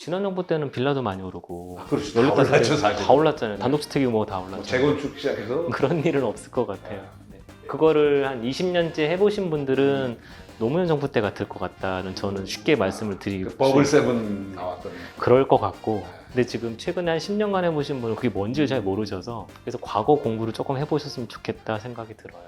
지난 정부 때는 빌라도 많이 오르고 그렇죠. 다 연립 땄을 때 올랐죠, 사실. 다 올랐잖아요. 단독주택이 뭐 다 올랐죠. 재건축 시작해서 그런 일은 없을 것 같아요. 네. 그거를 한 20년째 해보신 분들은 노무현 정부 때 같을 것 같다는 저는 쉽게 말씀을 드리고 그 버블 세븐 나왔던 그럴 것 같고, 근데 지금 최근에 한 10년간 해보신 분은 그게 뭔지를 잘 모르셔서 그래서 과거 공부를 조금 해보셨으면 좋겠다 생각이 들어요.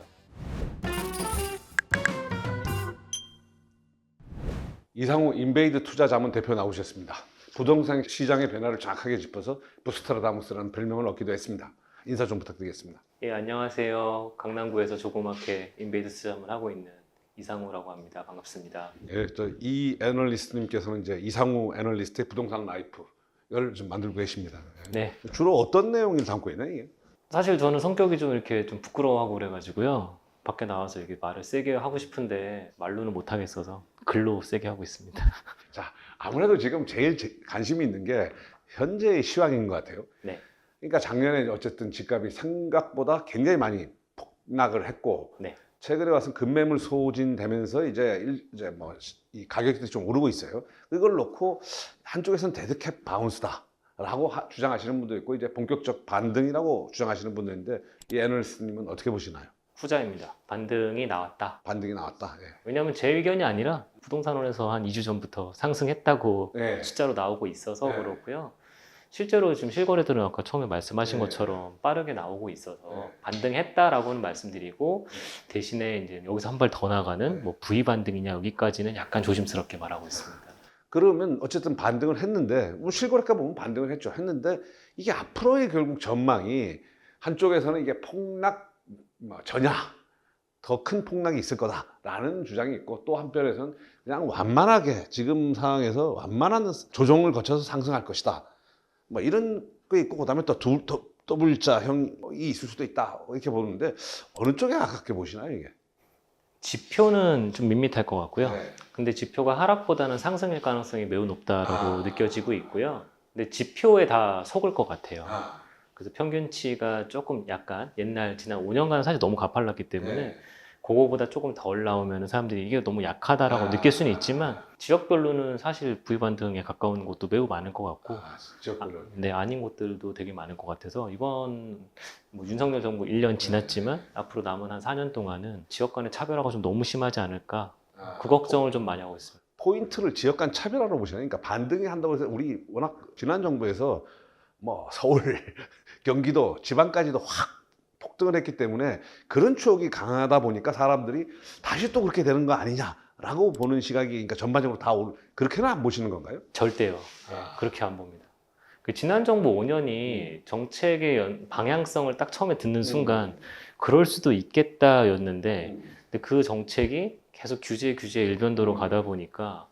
이상우 인베이드 투자자문 대표 나오셨습니다. 부동산 시장의 변화를 정확하게 짚어서 부스트라다무스라는 별명을 얻기도 했습니다. 인사 좀 부탁드리겠습니다. 예, 안녕하세요. 강남구에서 조그맣게 인베이드 투자문을 하고 있는 이상우라고 합니다. 반갑습니다. 예, 이 애널리스트님께서는 이제 이상우 애널리스트의 부동산 라이프를 좀 만들고 계십니다. 네. 주로 어떤 내용을 담고 있나요, 이게? 사실 저는 성격이 좀 이렇게 좀 부끄러워하고 그래가지고요. 밖에 나와서 이렇게 말을 세게 하고 싶은데 말로는 못 하겠어서 글로 세게 하고 있습니다. 자, 아무래도 지금 제일 관심이 있는 게 현재의 시황인 것 같아요. 네. 그러니까 작년에 어쨌든 집값이 생각보다 굉장히 많이 폭락을 했고, 네. 최근에 와서 급매물 소진되면서 이제 뭐 이 가격들이 좀 오르고 있어요. 이걸 놓고 한쪽에서는 데드캡 바운스다라고 주장하시는 분도 있고, 이제 본격적 반등이라고 주장하시는 분도 있는데, 이 애널리스트님은 어떻게 보시나요? 후자입니다. 반등이 나왔다. 반등이 나왔다. 예. 왜냐하면 제 의견이 아니라 부동산원에서 한 2주 전부터 상승했다고 네. 숫자로 나오고 있어서 네. 그렇고요. 실제로 지금 실거래들은 아까 처음에 말씀하신 네. 것처럼 빠르게 나오고 있어서 네. 반등했다라고는 말씀드리고, 대신에 이제 여기서 한 발 더 나가는 뭐 V 반등이냐 여기까지는 약간 조심스럽게 말하고 있습니다. 그러면 어쨌든 반등을 했는데, 뭐 실거래가 보면 반등을 했는데 이게 앞으로의 결국 전망이 한쪽에서는 이게 폭락 전야 더 큰 폭락이 있을 거다라는 주장이 있고, 또 한편에서는 그냥 완만하게 지금 상황에서 완만한 조정을 거쳐서 상승할 것이다, 뭐 이런 거 있고, 그다음에 또 W자형이 있을 수도 있다, 이렇게 보는데 어느 쪽에 가깝게 보시나요, 이게? 지표는 좀 밋밋할 것 같고요. 네. 근데 지표가 하락보다는 상승일 가능성이 매우 높다라고 느껴지고 있고요. 근데 지표에 다 속을 것 같아요. 그래서 평균치가 조금 약간 옛날 지난 5년간은 사실 너무 가팔랐기 때문에 네. 그거보다 조금 덜 나오면 사람들이 이게 너무 약하다라고 느낄 수는 있지만, 지역별로는 사실 V반등에 가까운 곳도 매우 많을 것 같고, 지역별로. 네, 아닌 곳들도 되게 많을 것 같아서 이번 뭐 윤석열 정부 1년 지났지만 앞으로 남은 한 4년 동안은 지역 간의 차별화가 좀 너무 심하지 않을까, 그 걱정을 좀 많이 하고 있습니다. 포인트를 지역 간 차별화로 보시나요? 그러니까 반등이 한다고 해서 우리 워낙 지난 정부에서 뭐 서울, 경기도, 지방까지도 확 폭등을 했기 때문에 그런 추억이 강하다 보니까 사람들이 다시 또 그렇게 되는 거 아니냐라고 보는 시각이, 그러니까 전반적으로 다 그렇게는 안 보시는 건가요? 절대요. 네, 그렇게 안 봅니다. 그 지난 정부 5년이 정책의 방향성을 딱 처음에 듣는 순간 그럴 수도 있겠다였는데, 근데 그 정책이 계속 규제 일변도로 가다 보니까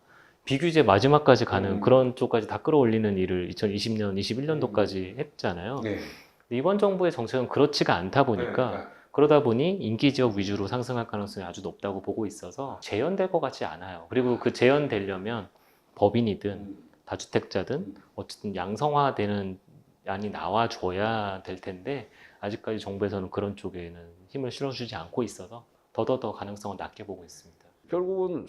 비규제 마지막까지 가는 그런 쪽까지 다 끌어올리는 일을 2020년, 21년도까지 했잖아요. 네. 근데 이번 정부의 정책은 그렇지가 않다 보니까, 그러다 보니 인기 지역 위주로 상승할 가능성이 아주 높다고 보고 있어서 재현될 것 같지 않아요. 그리고 그 재현되려면 법인이든 다주택자든 어쨌든 양성화되는 안이 나와줘야 될 텐데, 아직까지 정부에서는 그런 쪽에는 힘을 실어주지 않고 있어서 더더더 가능성을 낮게 보고 있습니다. 결국은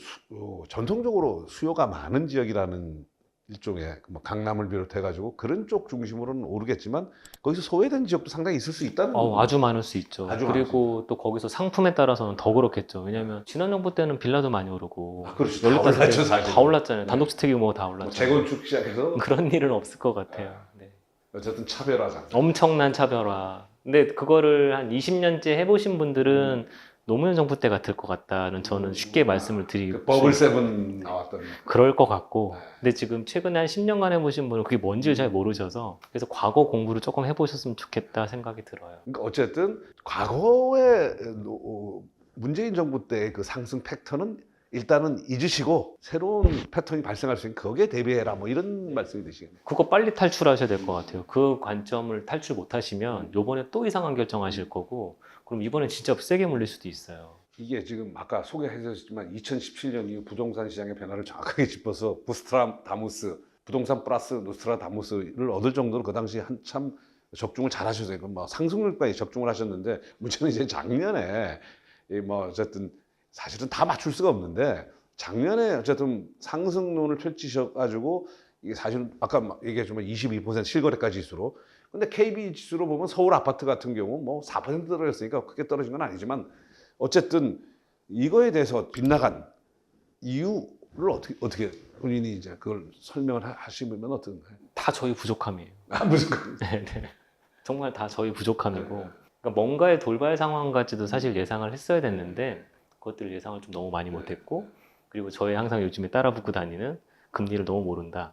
전통적으로 수요가 많은 지역이라는 일종의 뭐 강남을 비롯해 가지고 그런 쪽 중심으로는 오르겠지만, 거기서 소외된 지역도 상당히 있을 수 있다는 아주 많을 수 있죠. 아주 그리고 또 거기서 상품에 따라서는 더 그렇겠죠. 왜냐하면 지난 정부 때는 빌라도 많이 오르고 그렇죠. 다 연립 땄을 때 올랐죠, 사실. 다 올랐잖아요. 네. 단독주택이 뭐 다 올랐잖아요. 재건축 시작해서 그런 일은 없을 것 같아요. 네. 어쨌든 차별화자. 엄청난 차별화. 근데 그거를 한 20년째 해보신 분들은 노무현 정부 때 같을 것 같다는 저는 쉽게 말씀을 드리고 그 버블 세븐 나왔던. 그럴 것 같고, 근데 지금 최근에 한 10년간 해보신 분은 그게 뭔지를 잘 모르셔서 그래서 과거 공부를 조금 해보셨으면 좋겠다 생각이 들어요. 그러니까 어쨌든 과거의 문재인 정부 때의 그 상승 팩터는 일단은 잊으시고 새로운 패턴이 발생할 수 있는 거기에 대비해라, 뭐 이런 말씀이 되시겠네요. 그거 빨리 탈출하셔야 될 것 같아요. 그 관점을 탈출 못하시면 요번에 또 이상한 결정하실 거고, 그럼 이번엔 진짜 세게 물릴 수도 있어요. 이게 지금 아까 소개해주셨지만 2017년 이후 부동산 시장의 변화를 정확하게 짚어서 부스트라다무스, 부동산 플러스 노스트라다무스를 얻을 정도로 그 당시 한참 적중을 잘 하셔서 뭐 상승률까지 적중을 하셨는데, 문제는 이제 작년에 뭐 어쨌든 사실은 다 맞출 수가 없는데, 작년에 어쨌든 상승론을 펼치셔가지고 이게 사실은 아까 얘기했지만 22% 실거래가 지수로. 근데 KB 지수로 보면 서울 아파트 같은 경우 뭐 4% 떨어졌으니까 크게 떨어진 건 아니지만 어쨌든 이거에 대해서 빗나간 이유를 어떻게 본인이 이제 그걸 설명을 하시면 어떤가요? 다 저희 부족함이에요. 무슨 네, 네. 정말 다 저희 부족함이고 그러니까 뭔가의 돌발 상황까지도 사실 예상을 했어야 됐는데 그것들 예상을 좀 너무 많이 못했고 그리고 저희 항상 요즘에 따라붙고 다니는 금리를 너무 모른다.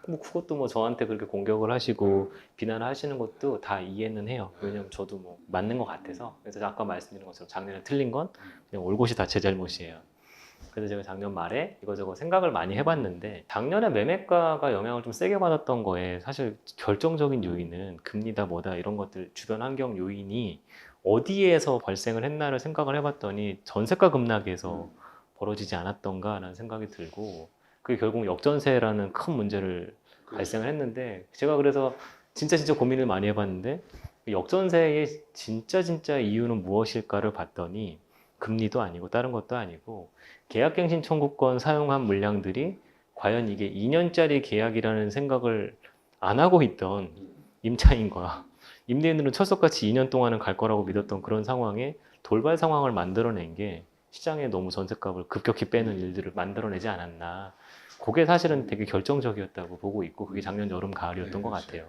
뭐 그것도 뭐 저한테 그렇게 공격을 하시고 비난을 하시는 것도 다 이해는 해요. 왜냐면 저도 뭐 맞는 것 같아서. 그래서 아까 말씀드린 것처럼 작년에 틀린 건 그냥 올 곳이 다 제 잘못이에요. 그래서 제가 작년 말에 이거저거 생각을 많이 해봤는데 작년에 매매가가 영향을 좀 세게 받았던 거에 사실 결정적인 요인은 금리다 뭐다 이런 것들 주변 환경 요인이 어디에서 발생을 했나를 생각을 해봤더니 전세가 급락에서 벌어지지 않았던가라는 생각이 들고 그게 결국 역전세라는 큰 문제를 발생을 했는데 제가 그래서 진짜 고민을 많이 해봤는데 역전세의 진짜 이유는 무엇일까를 봤더니 금리도 아니고 다른 것도 아니고 계약갱신 청구권 사용한 물량들이 과연 이게 2년짜리 계약이라는 생각을 안 하고 있던 임차인과 임대인들은 철석같이 2년 동안은 갈 거라고 믿었던 그런 상황에 돌발 상황을 만들어낸 게 시장에 너무 전셋값을 급격히 빼는 일들을 만들어내지 않았나. 그게 사실은 되게 결정적이었다고 보고 있고 그게 작년 여름 가을이었던 것 같아요.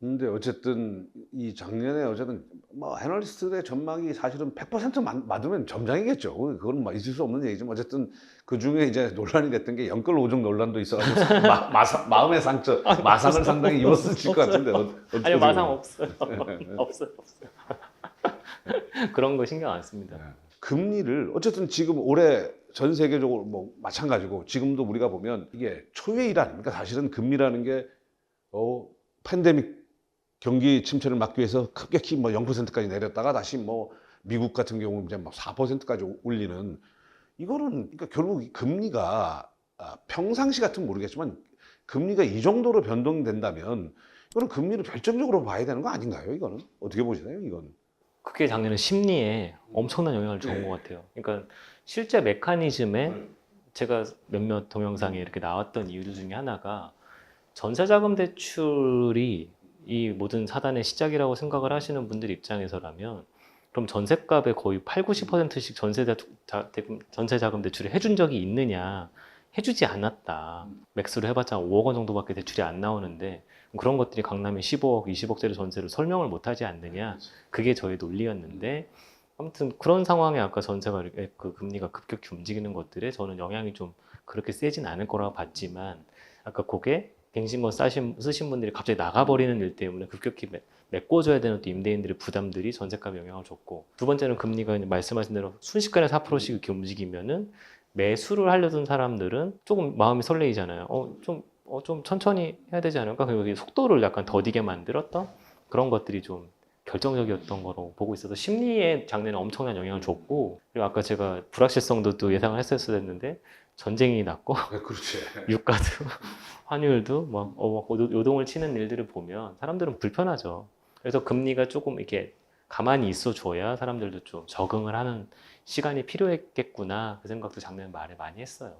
근데 어쨌든 이 작년에 어쨌든 뭐 애널리스트의 전망이 사실은 100% 맞으면 점장이겠죠. 그건 뭐 있을 수 없는 얘기지만 어쨌든 그 중에 이제 논란이 됐던 게 연끌 오종 논란도 있어가지고 마음의 상처, 마상을 상당히 입었을 것 같은데 아니요 마상 없어요. 없어요. 그런 거 신경 안 씁니다. 금리를 어쨌든 지금 올해 전 세계적으로 뭐 마찬가지고 지금도 우리가 보면 이게 초유의 일 아닙니까? 사실은 금리라는 게 팬데믹 경기 침체를 막기 위해서 급격히 뭐 0%까지 내렸다가 다시 뭐 미국 같은 경우 이제 막 4%까지 올리는 이거는 그러니까 결국 이 금리가 평상시 같으면 모르겠지만 금리가 이 정도로 변동된다면 이거는 금리를 결정적으로 봐야 되는 거 아닌가요? 이거는 어떻게 보시나요? 이건 그게 작년에 심리에 엄청난 영향을 준 것 같아요. 그러니까 실제 메커니즘에 제가 몇몇 동영상에 이렇게 나왔던 이유 중에 하나가 전세자금 대출이 이 모든 사단의 시작이라고 생각을 하시는 분들 입장에서라면 그럼 전세값의 거의 8, 90%씩 전세자금 대출을 해준 적이 있느냐? 해주지 않았다. 맥스로 해봤자 5억 원 정도밖에 대출이 안 나오는데 그런 것들이 강남에 15억, 20억짜리 전세를 설명을 못하지 않느냐? 그게 저의 논리였는데 아무튼 그런 상황에 아까 전세가 그 금리가 급격히 움직이는 것들에 저는 영향이 좀 그렇게 세진 않을 거라고 봤지만 아까 그게 갱신권 쓰신 분들이 갑자기 나가버리는 일 때문에 급격히 메꿔줘야 되는 또 임대인들의 부담들이 전세값에 영향을 줬고 두 번째는 금리가 말씀하신 대로 순식간에 4%씩 이렇게 움직이면은 매수를 하려던 사람들은 조금 마음이 설레이잖아요. 좀 천천히 해야 되지 않을까? 그리고 속도를 약간 더디게 만들었던 그런 것들이 좀 결정적이었던 거로 보고 있어서 심리에 작년에 엄청난 영향을 줬고 그리고 아까 제가 불확실성도 또 예상을 했었어야 했는데 전쟁이 났고 그렇지. 유가도 환율도 막 요동을 치는 일들을 보면 사람들은 불편하죠. 그래서 금리가 조금 이렇게 가만히 있어줘야 사람들도 좀 적응을 하는 시간이 필요했겠구나 그 생각도 작년 말에 많이 했어요.